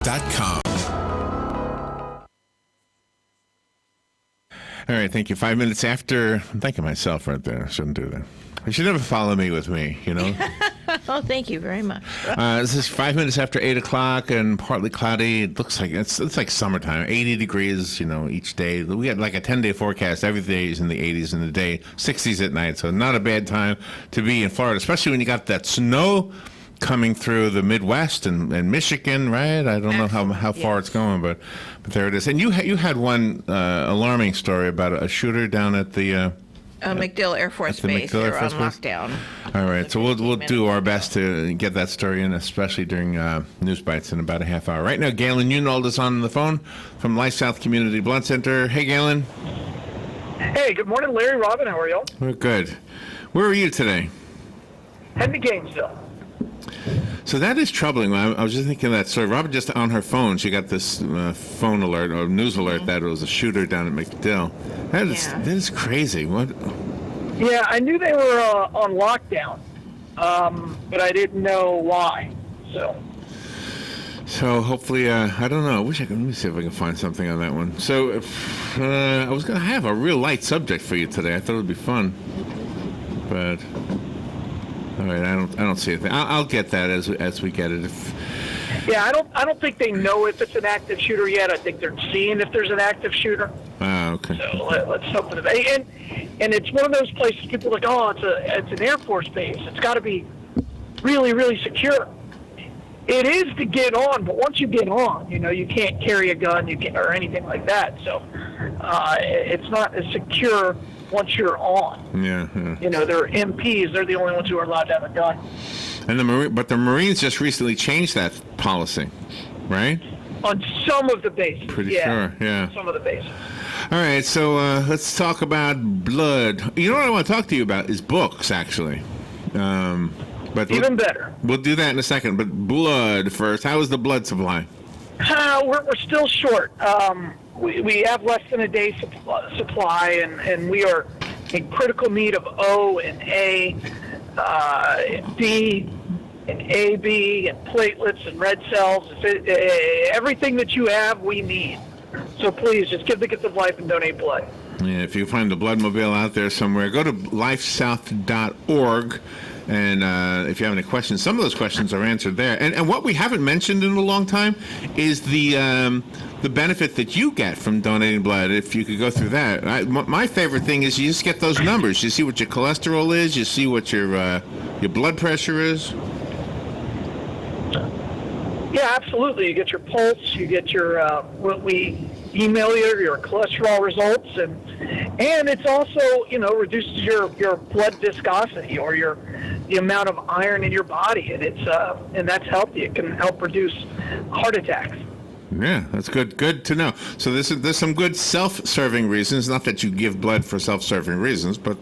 LifeSouth.com. All right, thank you. 5 minutes after, I'm thanking myself right there. I shouldn't do that. You should never follow me with me, you know? Oh, thank you very much. This is 5 minutes after 8 o'clock and partly cloudy. It looks like it's like summertime, 80 degrees, you know, each day. We had like a 10-day forecast. Every day is in the 80s in the day, 60s at night. So not a bad time to be in Florida, especially when you got that snow coming through the Midwest and Michigan, right? I don't know how far it's going, but there it is. And you had one alarming story about a shooter down at the MacDill Air Force Base. They're on lockdown. All right, so we'll do our best to get that story in, especially during News Bites in about a half hour. Right now, Galen Unold is on the phone from LifeSouth Community Blood Center. Hey, Galen. Hey, good morning, Larry, Robin. How are y'all? We're good. Where are you today? Heading to Gainesville. So that is troubling. I was just thinking of that story. Robin, just on her phone, she got this phone alert or news alert that it was a shooter down at MacDill. That is crazy. What? Yeah, I knew they were on lockdown, but I didn't know why. So hopefully, I don't know. Let me see if I can find something on that one. So I was going to have a real light subject for you today. I thought it would be fun, but. All right, I don't see it. I'll get that as we get it. Yeah, I don't think they know if it's an active shooter yet. I think they're seeing if there's an active shooter. Ah, okay. So let's hope for that. And it's one of those places people are like, oh, it's an Air Force base. It's got to be really, really secure. It is to get on, but once you get on, you know, you can't carry a gun, or anything like that. So it's not as secure once you're on. Yeah. You know, they're MPs. They're the only ones who are allowed to have a gun. And the Marines just recently changed that policy, right? On some of the bases. Pretty sure, yeah. Some of the bases. All right, so let's talk about blood. You know what I want to talk to you about is books, actually. But even better. We'll do that in a second, but blood first. How is the blood supply? We're still short. We have less than a day supply, and we are in critical need of O and A, and D, and AB, and platelets and red cells. Everything that you have, we need. So please, just give the gift of life and donate blood. Yeah, if you find the bloodmobile out there somewhere, go to lifesouth.org. And if you have any questions, some of those questions are answered there. And what we haven't mentioned in a long time is the benefit that you get from donating blood. If you could go through that, my favorite thing is you just get those numbers. You see what your cholesterol is. You see what your blood pressure is. Yeah, absolutely. You get your pulse. You get your what we email you, your cholesterol results, and it's also, you know, reduces your blood viscosity or the amount of iron in your body, and and that's healthy. It can help reduce heart attacks. Yeah, that's good. Good to know. So there's some good self-serving reasons. Not that you give blood for self-serving reasons, but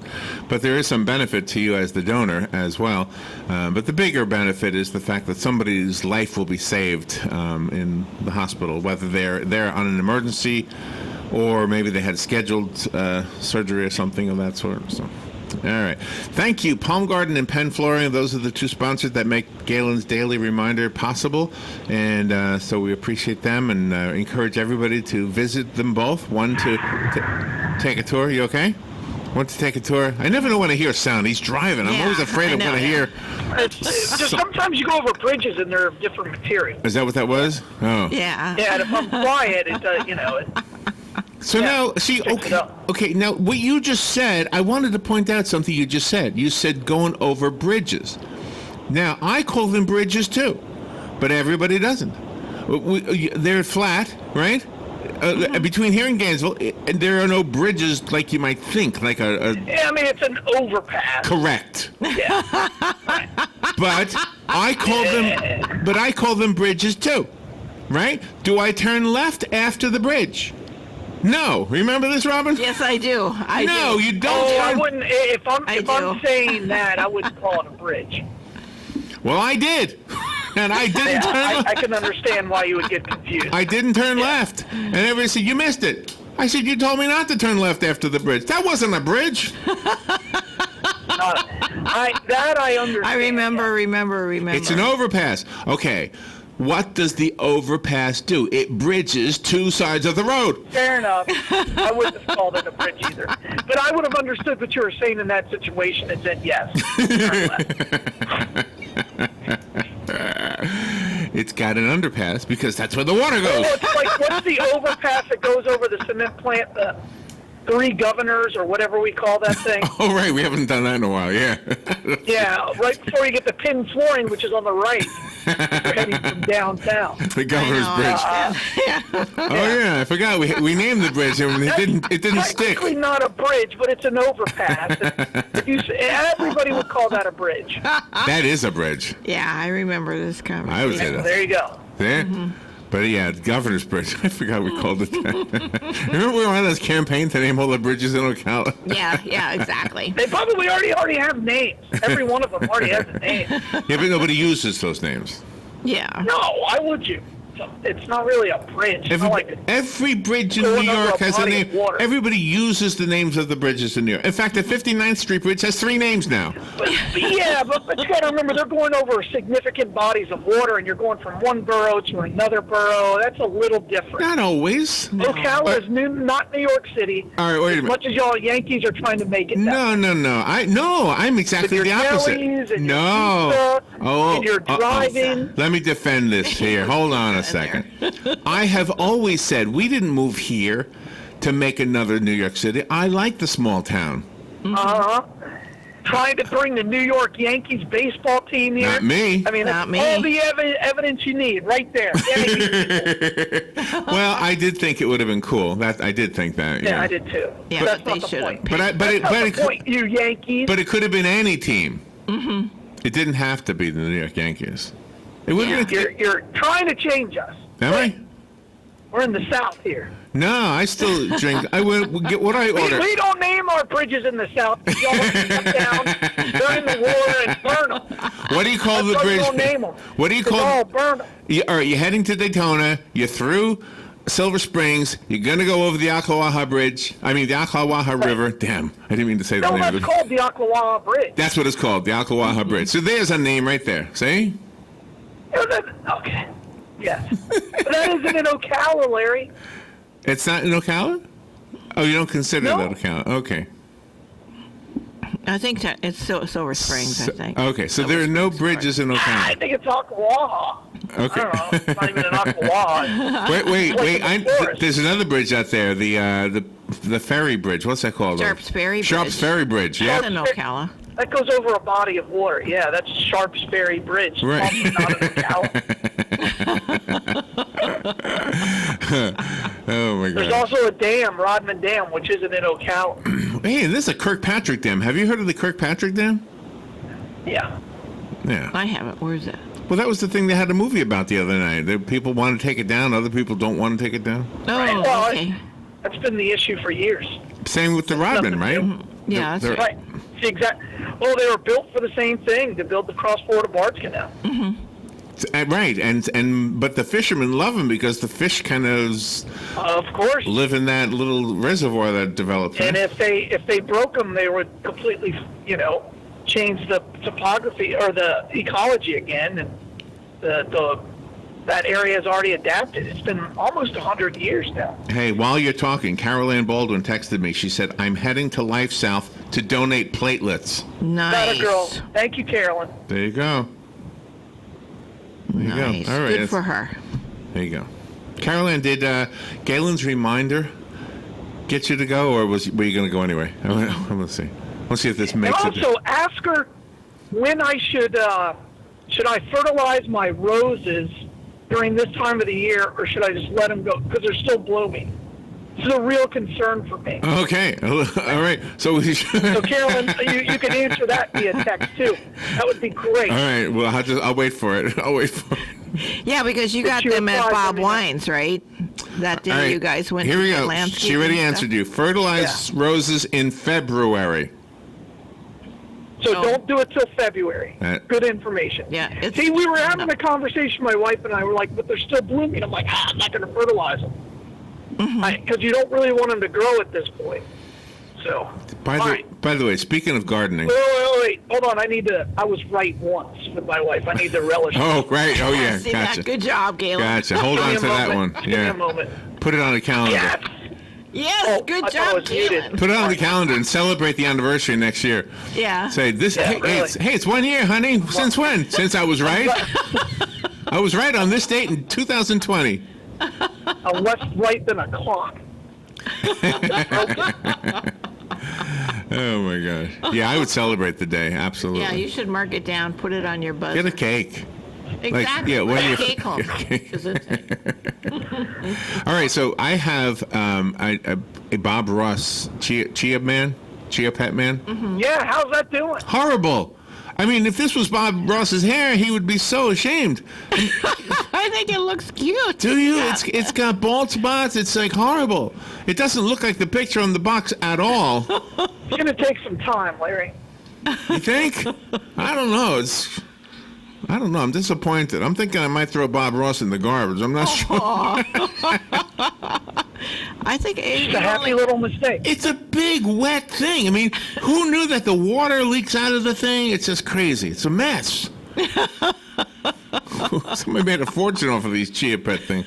there is some benefit to you as the donor as well. But the bigger benefit is the fact that somebody's life will be saved in the hospital, whether they're on an emergency or maybe they had scheduled surgery or something of that sort. So. All right. Thank you, Palm Garden and Penn Flooring. Those are the two sponsors that make Galen's Daily Reminder possible. And so we appreciate them and encourage everybody to visit them both. One to take a tour. You okay? One to take a tour. I never know when I hear a sound. He's driving. I'm always afraid I'm going to hear. It's just sometimes you go over bridges and they're of different material. Is that what that was? Oh. Yeah. Yeah, and if I'm quiet, you know. So now, see, okay, now what you just said, I wanted to point out something you just said. You said going over bridges. Now, I call them bridges too, but everybody doesn't. They're flat, right? Between here and Gainesville, there are no bridges like you might think, like a Yeah, I mean, it's an overpass. Correct. Yeah. But I call them bridges too, right? Do I turn left after the bridge? No. Remember this, Robin? Yes, I do. No, you don't. Oh, I wouldn't. If I'm saying that, I wouldn't call it a bridge. Well, I did. And I didn't turn left. I can understand why you would get confused. I didn't turn left. And everybody said, you missed it. I said, you told me not to turn left after the bridge. That wasn't a bridge. I understand. I remember. It's an overpass. Okay. What does the overpass do? It bridges two sides of the road. Fair enough. I wouldn't have called it a bridge either. But I would have understood what you were saying in that situation and said yes. It's got an underpass because that's where the water goes. Well, it's like, what's the overpass that goes over the cement plant? The Three Governors or whatever we call that thing. Oh, right. We haven't done that in a while. Yeah. Yeah, right before you get to Penn Flooring, which is on the right. You're heading from downtown. The Governor's Bridge. Oh, yeah. I forgot. We named the bridge and it didn't stick. Technically not a bridge, but it's an overpass. Everybody would call that a bridge. That is a bridge. Yeah, I remember this conversation. I would say that. There you go. Yeah. Mm-hmm. But yeah, Governor's Bridge. I forgot we called it that. Remember we were on this campaign to name all the bridges in Ocala? Yeah, exactly. They probably already have names. Every one of them already has a name. Yeah, but nobody uses those names. Yeah. No, why would you? It's not really a bridge. Every bridge in New York has a name. Everybody uses the names of the bridges in New York. In fact, the 59th Street Bridge has 3 names now. But you got to remember, they're going over significant bodies of water, and you're going from one borough to another borough. That's a little different. Not always. No. Ocala is not New York City. All right, wait a minute. As much as y'all Yankees are trying to make it. No. I'm exactly the opposite. And no. And you're driving. Let me defend this here. Hold on a second. I have always said we didn't move here to make another New York City. I like the small town. Trying to bring the New York Yankees baseball team here. Not me. I mean, that's all the evidence you need right there. Well, I did think it would have been cool. I did think that. Yeah, I did too. Yeah, that's but not they the point. But You Yankees. But it could have been any team. Mm-hmm. It didn't have to be the New York Yankees. It wouldn't. You're trying to change us. Am I? We're in the South here. No, I still drink. I would get what I order. We don't name our bridges in the South. Y'all come down during the war and burn them. What do you call the bridge? Don't name them. What do you call? All burn them. All right, you're heading to Daytona. You're through Silver Springs. You're gonna go over the Ocklawaha Bridge. I mean the Ocklawaha River. Damn, I didn't mean to say the name. No, that's called the Ocklawaha Bridge. That's what it's called, the Ocklawaha Bridge. So there's a name right there. See? Okay. Yes. But that isn't in Ocala, Larry. It's not in Ocala? Oh, you don't consider No. that Ocala? Okay. I think that it's Silver Springs, I think. Okay, so there are no bridges in I Ocala. think it's Ocklawaha. Okay. I don't know. It's not even in Ocklawaha. Wait. There's another bridge out there, the ferry bridge. What's that called? Sharps Ferry Bridge. Sharps Ferry Bridge, yeah. That's in Ocala. That goes over a body of water. Yeah, that's Sharps Ferry Bridge. Right. Not in Ocala. Oh, my God. There's also a dam, Rodman Dam, which isn't in Ocala. Hey, this is a Kirkpatrick Dam. Have you heard of the Kirkpatrick Dam? Yeah. Yeah. I haven't. Where is that? Well, that was the thing they had a movie about the other night. People want to take it down. Other people don't want to take it down. Oh, Right. Well, okay. That's been the issue for years. Same with the Rodman, right? Yeah, that's They're- right. Right. Exactly. Well, they were built for the same thing, to build the cross-border barge canal. Right, but the fishermen love them because the fish kind of Of course. live in that little reservoir that developed. And if they broke them, they would completely, change the topography or the ecology again, and that area has already adapted. It's been almost 100 years now. Hey, while you're talking, Carol Ann Baldwin texted me. She said, "I'm heading to LifeSouth to donate platelets." Nice. That a girl. Thank you, Carolyn. There you go. There you Nice. go. All right. Good for her. There you go. Carol Ann, did Galen's reminder get you to go, or were you going to go anyway? Let's see. Let's see if this And makes it. also ask her when I should I fertilize my roses during this time of the year, or should I just let them go because they're still blooming? This is a real concern for me. Okay. All right. So we should. So Carolyn, you can answer that via text too. That would be great. All right. Well, I'll wait for it. I'll wait for it. Yeah, because you got She them at replied, Bob let me know. Wines, right? That day All right. you guys went Here to we get go. landscaping She already stuff. answered you. Fertilize roses in February. So No. don't do it till February. Good information. Yeah, it's- See, we were having a conversation, my wife and I were like, but they're still blooming. I'm like, I'm not going to fertilize them. Because you don't really want them to grow at this point. So, all right. By the way, speaking of gardening. Wait. Hold on. I was right once with my wife. I need to relish. Oh, right. Oh, yeah. See Gotcha. that? Good job, Galen. Gotcha. Hold on to that one. Give me Yeah. a moment. Put it on the calendar. Yes. Yes, Oh, good I thought job, I was muted. Galen. Put it on the calendar and celebrate the anniversary next year. Yeah. Say this. Yeah, hey, really. it's 1 year, honey. Since when? Since I was right. I was right on this date in 2020. I'm less right than a clock. Oh my gosh. Yeah, I would celebrate the day. Absolutely. Yeah, you should mark it down. Put it on your buzzer. Get a cake. Exactly. yeah, what Bring do a you- cake home. 'Cause it's- All right, so I have a Bob Ross chia pet man. Yeah, how's that doing? Horrible. I mean, if this was Bob Ross's hair, he would be so ashamed. I think it looks cute. Do you? Yeah. It's got bald spots. It's like horrible. It doesn't look like the picture on the box at all. It's going to take some time, Larry. You think? I don't know. I don't know. I'm disappointed. I'm thinking I might throw Bob Ross in the garbage. I'm not sure. I think It's a happy little mistake. It's a big wet thing. I mean, who knew that the water leaks out of the thing? It's just crazy. It's a mess. Somebody made a fortune off of these chia pet things.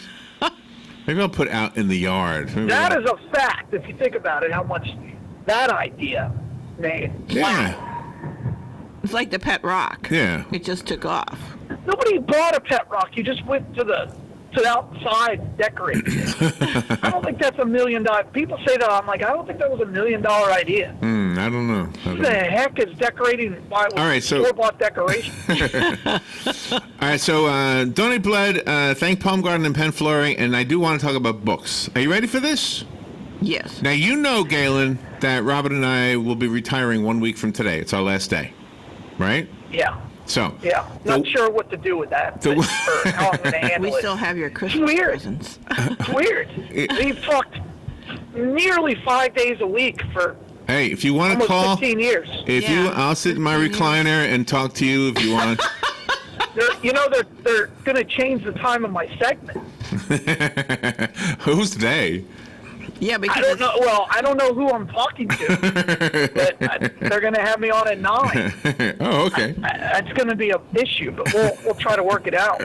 Maybe I'll put out in the yard. Maybe That is a fact, if you think about it, how much that idea made. Yeah. It's like the pet rock. Yeah. It just took off. Nobody bought a pet rock. You just went to the outside and decorated it. I don't think that's $1 million. People say that. I'm like, I don't think that was $1 million idea. I don't know. Who the heck is decorating? All right, so- store-bought decoration. All right, so donate blood, thank Palm Garden and Penn Flooring, and I do want to talk about books. Are you ready for this? Yes. Now, you know, Galen, that Robin and I will be retiring 1 week from today. It's our last day, right? Yeah. So, Yeah. Not sure what to do with that. The- Or how I'm going to handle We it. still have your Christmas weird. presents. It's weird. We've talked nearly 5 days a week for hey, if you want to almost call, 15 years. I'll sit in my recliner and talk to you if you want. They're going to change the time of my segment. Who's they? Yeah, because I don't know. Well, I don't know who I'm talking to, but they're going to have me on at 9. Oh, okay. That's going to be an issue, but we'll try to work it out.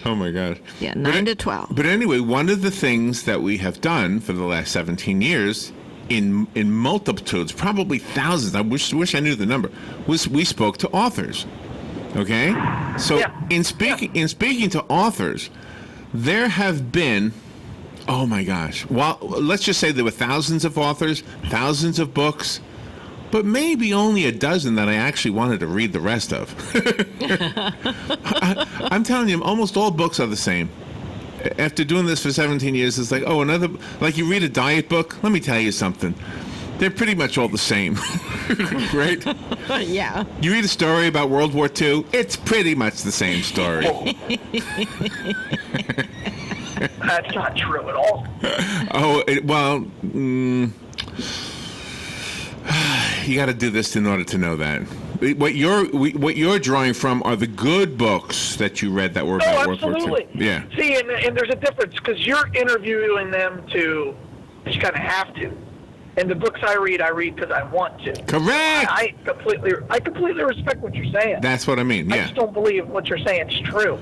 Oh my God. Yeah, 9 to 12. But anyway, one of the things that we have done for the last 17 years, in multitudes, probably thousands, I wish I knew the number, was we spoke to authors. Okay? So Yeah. in speaking to authors, there have been, oh my gosh, well, let's just say there were thousands of authors, thousands of books, but maybe only a dozen that I actually wanted to read the rest of. I'm telling you, almost all books are the same. After doing this for 17 years, it's like, oh, another, like you read a diet book, let me tell you something. They're pretty much all the same, right? Yeah. You read a story about World War II, it's pretty much the same story. That's not true at all. Oh, you got to do this in order to know that. What you're drawing from are the good books that you read that were about World War II. Absolutely. Yeah. See, and there's a difference because you're interviewing them to, you kind of have to. And the books I read because I want to. Correct. I completely respect what you're saying. That's what I mean. I Yeah. just don't believe what you're saying is true.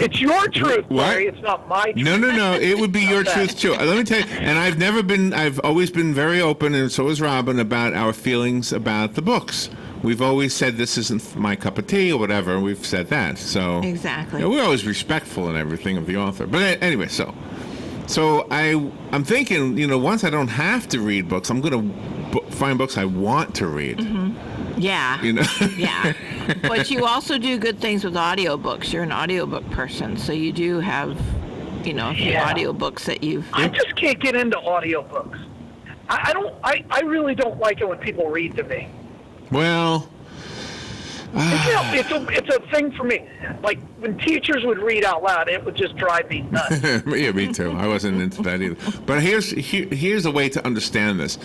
It's your truth, What? Larry. It's not my truth. No. It would be your Okay. truth too. Let me tell you. And I've always been very open, and so is Robin, about our feelings about the books. We've always said this isn't my cup of tea or whatever. And we've said that. So Exactly. we're always respectful and everything of the author. But anyway, so I'm thinking, once I don't have to read books, I'm going to find books I want to read. Yeah. Yeah. But you also do good things with audiobooks. You're an audiobook person, so you do have, a few Yeah. audiobooks that you've... I just can't get into audiobooks. I really don't like it when people read to me. Well, It's a thing for me. Like when teachers would read out loud, it would just drive me nuts. yeah, me too. I wasn't into that either. But here's a way to understand this.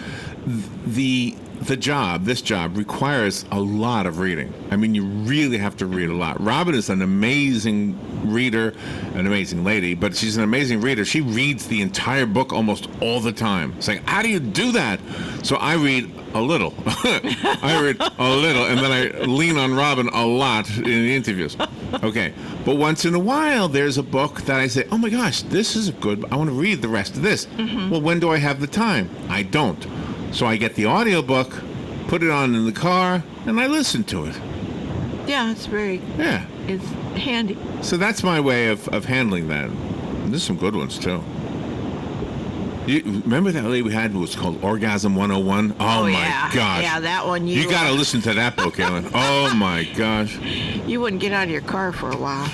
The this job requires a lot of reading. I mean, you really have to read a lot. Robin is an amazing reader, an amazing lady, but she's an amazing reader. She reads the entire book almost all the time. It's like, how do you do that? So I read a little. I read a little, and then I lean on Robin a lot in the interviews. Okay, but once in a while, there's a book that I say, oh my gosh, this is good. I want to read the rest of this. Well, when do I have the time? I don't. So I get the audiobook, put it on in the car, and I listen to it. Yeah, it's it's handy. So that's my way of handling that. And there's some good ones, too. You remember that lady we had who was called Orgasm 101? Oh my gosh. Yeah, that one. You got to listen to that book, Galen. Oh my gosh. You wouldn't get out of your car for a while.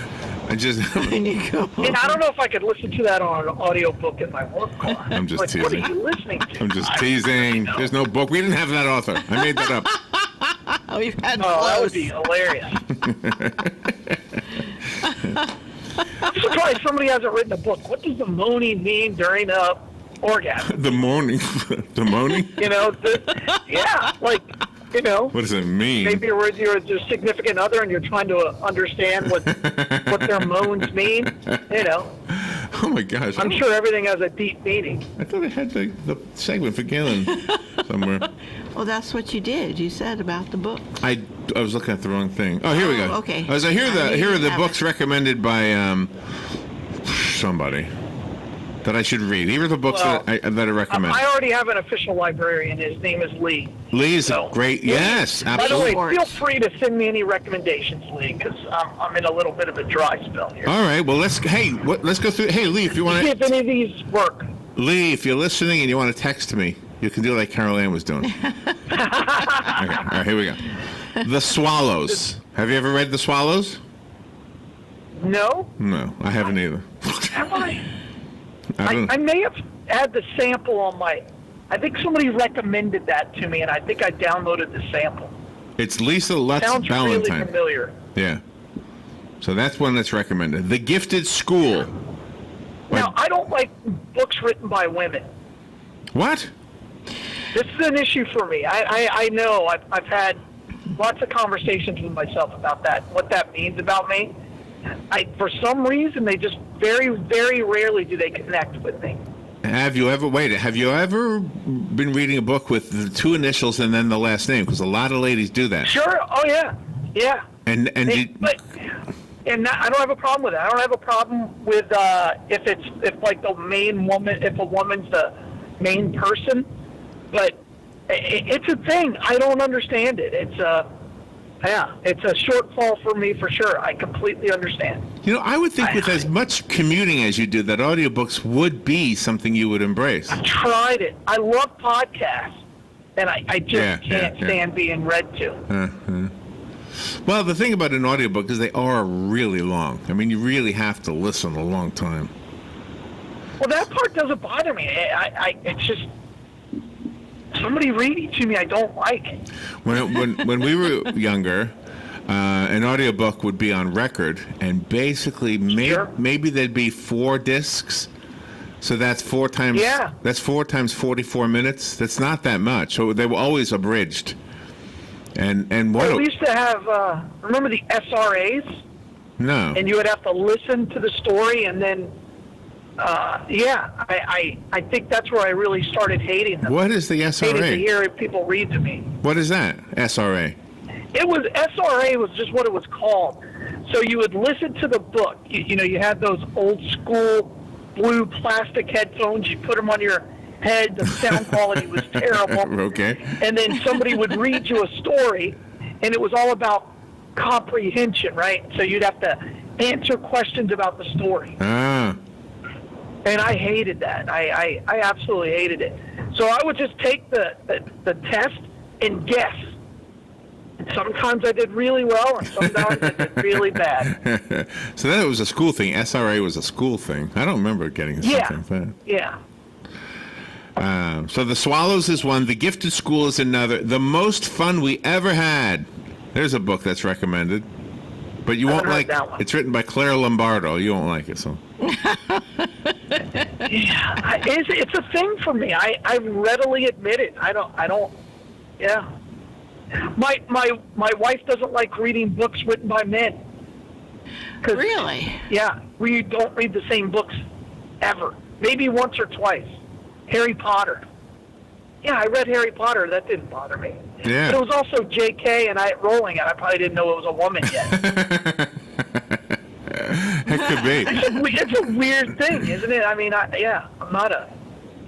I just... And you go. And I don't know if I could listen to that on an audiobook in my work car. I'm just teasing. What are you listening to? I'm just teasing. There's no book. We didn't have that author. I made that up. We've had that would be hilarious. I'm surprised somebody hasn't written a book. What does the moaning mean during a orgasm? The moaning? The moaning? What does it mean? Maybe you're your significant other and you're trying to understand what their moans mean. Oh my gosh! I'm sure everything has a deep meaning. I thought I had the segment for Galen somewhere. Well, that's what you did. You said about the book. I was looking at the wrong thing. Oh, here we go. Okay. As I here are the books recommended by somebody that I should read. Here are the books that I recommend. I already have an official librarian. His name is Lee. Lee is great. Yes, absolutely. By the way, feel free to send me any recommendations, Lee, because I'm in a little bit of a dry spell here. All right. Well, let's go through. Hey, Lee, if you want to. See if any of these work. Lee, if you're listening and you want to text me, you can do like Carol Ann was doing. Okay. All right. Here we go. The Swallows. Have you ever read The Swallows? No. No, I haven't either. Have I? I may have had the sample on my... I think somebody recommended that to me, and I think I downloaded the sample. It's Lisa Lutz Sounds Ballantyne. really familiar. Yeah. So that's one that's recommended. The Gifted School. Now, I don't like books written by women. What? This is an issue for me. I know. I've had lots of conversations with myself about that, what that means about me. For some reason, they just very, very rarely do they connect with me. Have you ever been reading a book with the two initials and then the last name? Because a lot of ladies do that. Sure. Oh, yeah. Yeah. I don't have a problem with it. I don't have a problem with if like the main woman, if a woman's the main person. But it's a thing. I don't understand it. It's a shortfall for me for sure. I completely understand. I would think with as much commuting as you do, that audiobooks would be something you would embrace. I tried it. I love podcasts, and I just can't stand being read to. Well, the thing about an audiobook is they are really long. I mean, you really have to listen a long time. Well, that part doesn't bother me. It's just somebody reading to me I don't like. When we were younger, an audiobook would be on record, and basically maybe there'd be 4 discs. So that's 4 times. Yeah. That's 4 times 44 minutes. That's not that much. So they were always abridged. And what we used to have. Remember the SRAs? No. And you would have to listen to the story, and then. I think that's where I really started hating them. What is the SRA? Hating to hear people read to me. What is that, SRA? SRA was just what it was called. So you would listen to the book. You had those old school blue plastic headphones. You put them on your head. The sound quality was terrible. Okay. And then somebody would read you a story, and it was all about comprehension, right? So you'd have to answer questions about the story. Ah. And I hated that. I absolutely hated it. So I would just take the test and guess. And sometimes I did really well, and sometimes I did really bad. So that was a school thing. SRA was a school thing. I don't remember getting something like that. Yeah. So The Swallows is one. The Gifted School is another. The Most Fun We Ever Had. There's a book that's recommended. But you won't like it. It's written by Claire Lombardo. You won't like it, so. It's a thing for me. I readily admit it. I don't Yeah. My wife doesn't like reading books written by men. Really? Yeah, we don't read the same books ever. Maybe once or twice. Harry Potter. Yeah, I read Harry Potter. That didn't bother me. Yeah. But it was also J.K. and Rowling, and I probably didn't know it was a woman yet. It could be. It's a weird thing, isn't it? I mean, I'm not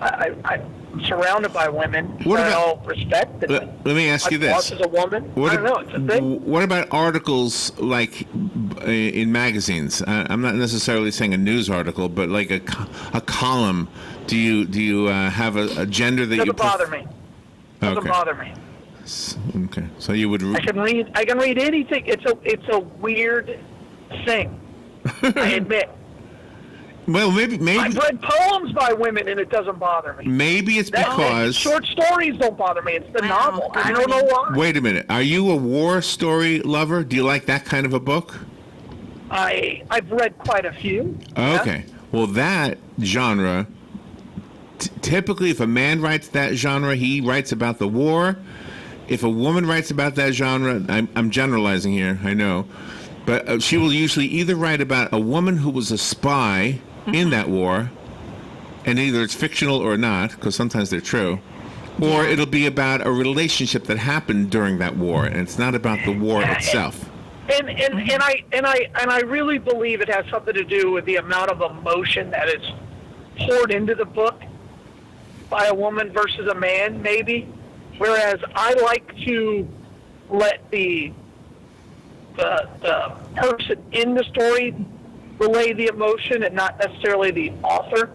I'm surrounded by women. What I about- don't respect it. Let me ask you My this. boss is a woman. I don't know. It's a thing. What about articles like in magazines? I'm not necessarily saying a news article, but like a column. Do you have a gender that Doesn't bother me. Doesn't bother me. Okay, so you would. I can read anything. It's a weird thing. I admit. Well, maybe I've read poems by women, and it doesn't bother me. maybe it's because. Short stories don't bother me. It's the novel. I don't know why. Wait a minute. Are you a war story lover? Do you like that kind of a book? I've read quite a few. Okay. Well, that genre. Typically, if a man writes that genre, he writes about the war. If a woman writes about that genre, I'm generalizing here, I know, but she will usually either write about a woman who was a spy in that war, and either it's fictional or not, because sometimes they're true, or it'll be about a relationship that happened during that war, and it's not about the war itself. And I really believe it has something to do with the amount of emotion that is poured into the book by a woman versus a man, maybe. Whereas I like to let the person in the story relay the emotion and not necessarily the author.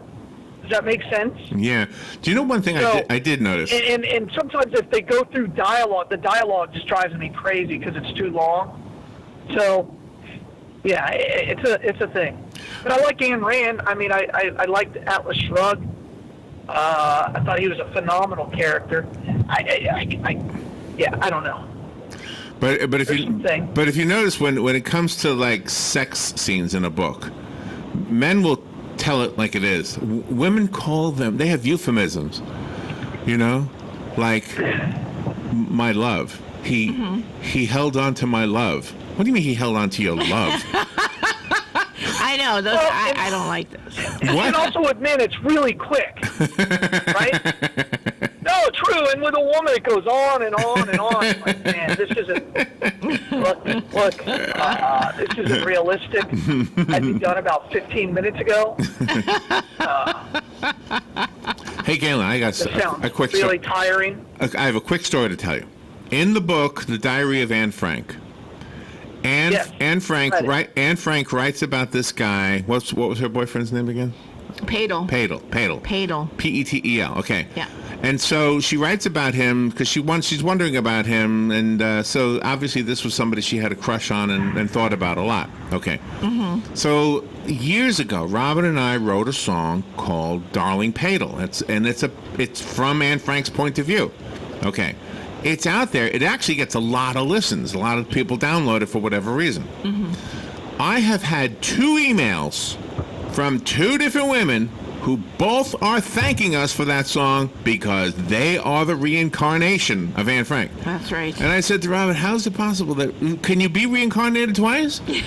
Does that make sense? Yeah. Do you know one thing I did notice? And sometimes if they go through dialogue, the dialogue just drives me crazy because it's too long. So, yeah, it's a thing. But I like Ayn Rand. I mean, I liked Atlas Shrugged. I thought he was a phenomenal character. I don't know. But if you notice when it comes to like sex scenes in a book, men will tell it like it is. Women call them. They have euphemisms. You know, like my love. He held on to my love. What do you mean he held on to your love? I know. Those, I don't like those. What? And also admit it's really quick, right? No, true. And with a woman, it goes on and on and on. Like, man, this isn't. Look. This isn't realistic. I'd be done about 15 minutes ago. Hey, Galen, I got a quick really tiring. I have a quick story to tell you. In the book, The Diary of Anne Frank. Anne Frank writes about this guy. What was her boyfriend's name again? Padel. Petel. Okay. Yeah. And so she writes about him because she's wondering about him, and so obviously this was somebody she had a crush on and thought about a lot. Okay. Mm-hmm. So years ago, Robin and I wrote a song called "Darling Padel." It's from Anne Frank's point of view. Okay. It's out there. It actually gets a lot of listens. A lot of people download it for whatever reason. Mm-hmm. I have had 2 emails from 2 different women who both are thanking us for that song because they are the reincarnation of Anne Frank. That's right. And I said to Robin, how is it possible can you be reincarnated twice? Yeah,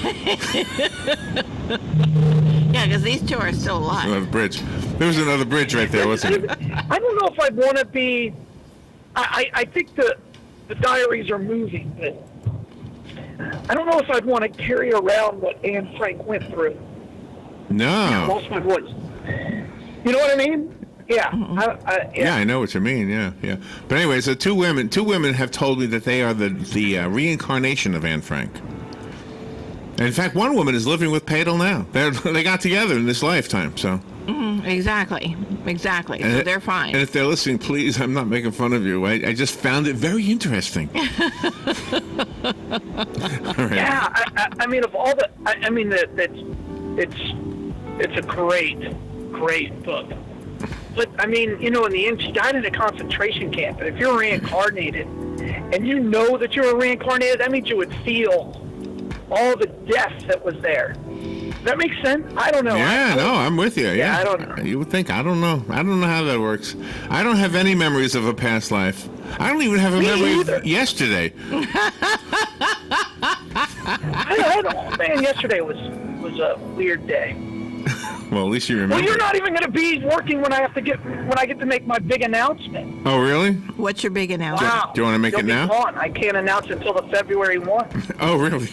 because these 2 are still alive. Another bridge. There was another bridge right there, wasn't it? I don't know if I'd want to be. I think the diaries are moving, but I don't know if I'd want to carry around what Anne Frank went through. No. I lost my voice. You know what I mean? Yeah. Mm-hmm. Yeah, I know what you mean. Yeah. But anyway, so 2 women have told me that they are the reincarnation of Anne Frank. And in fact, one woman is living with Padel now. They got together in this lifetime, so. Exactly. So they're fine. And if they're listening, please, I'm not making fun of you. I just found it very interesting. All right. Yeah, I mean, of all the, I mean, it's a great book. But I mean, you know, in the end, she died in a concentration camp. And if you're reincarnated, and you know that you're reincarnated, that means you would feel all the death that was there. that make sense? I don't know. Yeah, no, I'm with you. Yeah, I don't know. You would think. I don't know. I don't know how that works. I don't have any memories of a past life. I don't even have a memory either. of yesterday. I don't. Man, yesterday was a weird day. Well, at least you remember. Well, you're not even going to be working when I get to make my big announcement. Oh, really? What's your big announcement? Wow. Do you want to make it now? Gone. I can't announce it until the February 1. Oh, really?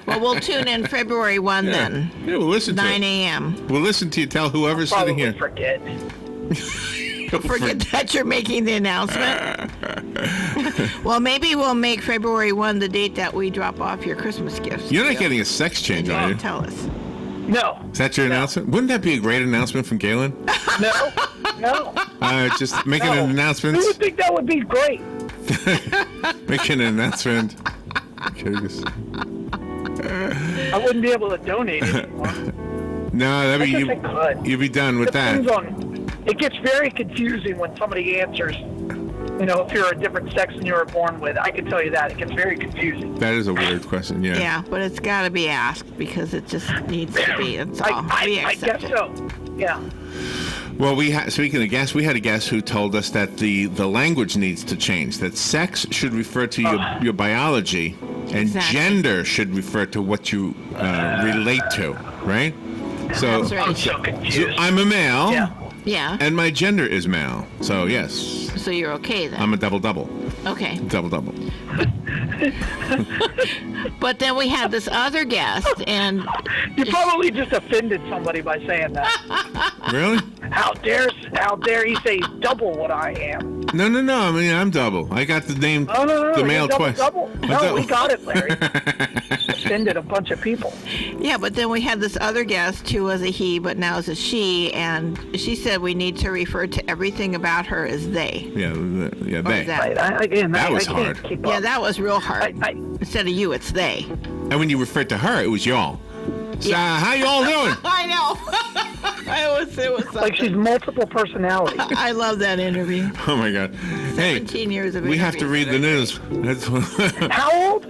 Well, we'll tune in February 1 then. Yeah, we'll listen to 9 it. a.m. We'll listen to you tell whoever's sitting here. Forget. Forget that you're making the announcement. Well, maybe we'll make February 1 the date that we drop off your Christmas gifts. You're not getting a sex change, are you? Tell us. No. Is that your announcement? Wouldn't that be a great announcement from Galen? No. Just making an announcement. Who would think that would be great? Making an announcement. I wouldn't be able to donate anymore. No, that'd be I guess I could. you'd be done with that. It gets very confusing when somebody answers. You know, if you're a different sex than you were born with, I can tell you that. It gets very confusing. That is a weird question, yeah. Yeah, but it's got to be asked because it just needs to be. That's all. I guess so. Yeah. Well, speaking of guests, we had a guest who told us that the language needs to change, that sex should refer to your biology, and gender should refer to what you relate to, right? So, That's right. I'm so confused. I'm a male. Yeah. And my gender is male. So, yes. So you're okay then? I'm a double-double. Okay. Double-double. But then we had this other guest, and You probably just offended somebody by saying that. Really? How dare he say double what I am? No. I mean, I'm double. I got the name, No. the male you're twice. Double. No, we got it, Larry. Offended a bunch of people. yeah, but then we had this other guest who was a he, but now is a she, and she said we need to refer to everything about her as they. Yeah, they. that? Right. That was I can't hard. keep Yeah, up. that was real hard. Instead of you, it's they. And when you referred to her, it was y'all. So, Yeah. how you all doing? I know. it was Like she's multiple personalities. I love that interview. Oh my God! 17 years of we have to read the news. That's How old?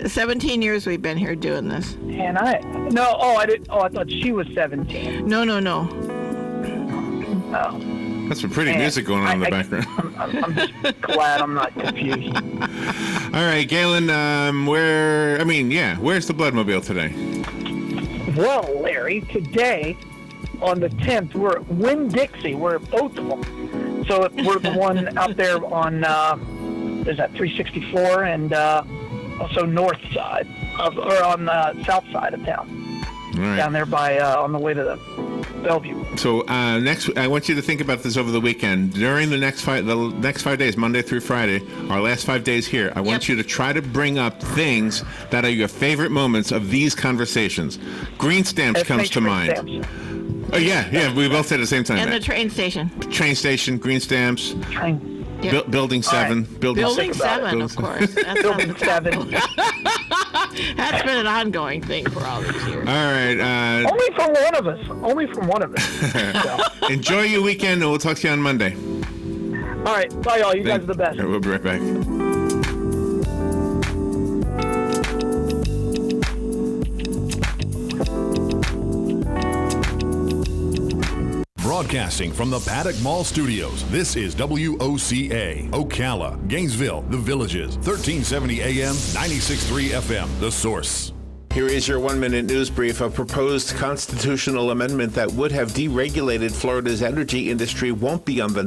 17 years we've been here doing this. And I thought she was 17. No. Oh. That's some pretty music going on in the background. I'm just glad I'm not confused. All right, Galen. Where's the Bloodmobile today? Well, Larry, today on the 10th, we're at Winn-Dixie. We're at both of them. So we're the one out there on, is that 364 and also north side or on the south side of town. All right. Down there by on the way to the Bellevue. So next, I want you to think about this over the weekend. During the next 5 days, Monday through Friday, our last 5 days here, I want you to try to bring up things that are your favorite moments of these conversations. Green stamps comes to mind. Stamps. Oh yeah, we both said at the same time. And the train station. Train station, green stamps, Yep. Building 7, right. Building 7, of course. That's Building 7. That's been an ongoing thing for all these years. All right. Only from one of us. So. Enjoy your weekend, and we'll talk to you on Monday. All right. Bye, y'all. You guys are the best. All right, we'll be right back. Broadcasting from the Paddock Mall Studios, this is WOCA, Ocala, Gainesville, The Villages, 1370 AM, 96.3 FM, The Source. Here is your 1-minute news brief. A proposed constitutional amendment that would have deregulated Florida's energy industry won't be on the